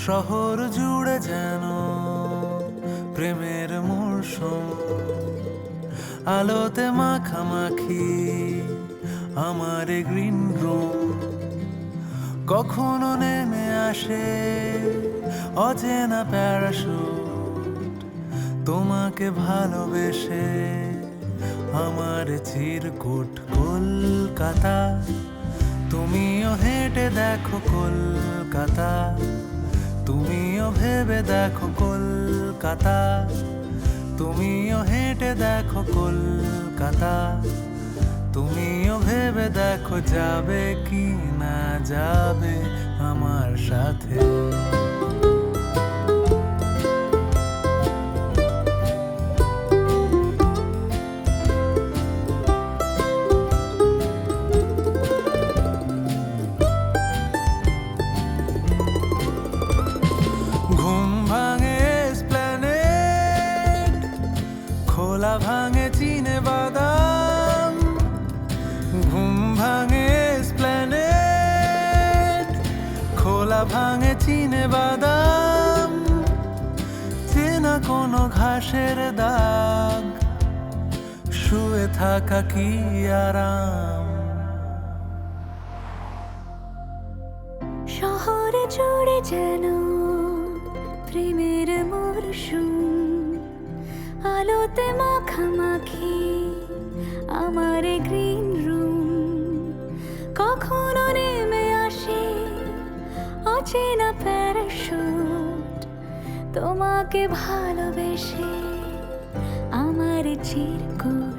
শহর জুড়ে যেন প্রেমের মরশুম, আলোতে মাখামাখি আমার গ্রিন রুম। কখনো নেমে আসে অচেনা প্যারাশুট, তোমাকে ভালোবেসে আমার চিরকুট। কলকাতা, তুমিও হেঁটে দেখো কলকাতা, তুমিও ভেবে দেখো কলকাতা, তুমিও হেঁটে দেখো কলকাতা, তুমিও ভেবে দেখো যাবে কি না যাবে আমার সাথে। ঘুম ভাঙে এসপ্ল্যানেড, খোলা ভাঙে চিনে বাদাম। ঘুম ভাঙে এসপ্ল্যানেড, খোলা ভাঙে চিনে বাদাম। চেনা কোনো ঘাসের দাগ, শুয়ে থাকা কি আরাম। শহরে জুড়ে যেন প্রেমের মরশুম, আলোতে মাখামাখি আমার গ্রিন রুম। কখনো নেমে আসে অচেনা প্যারাশুট, তোমাকে ভালোবেসে আমার চিরকুট।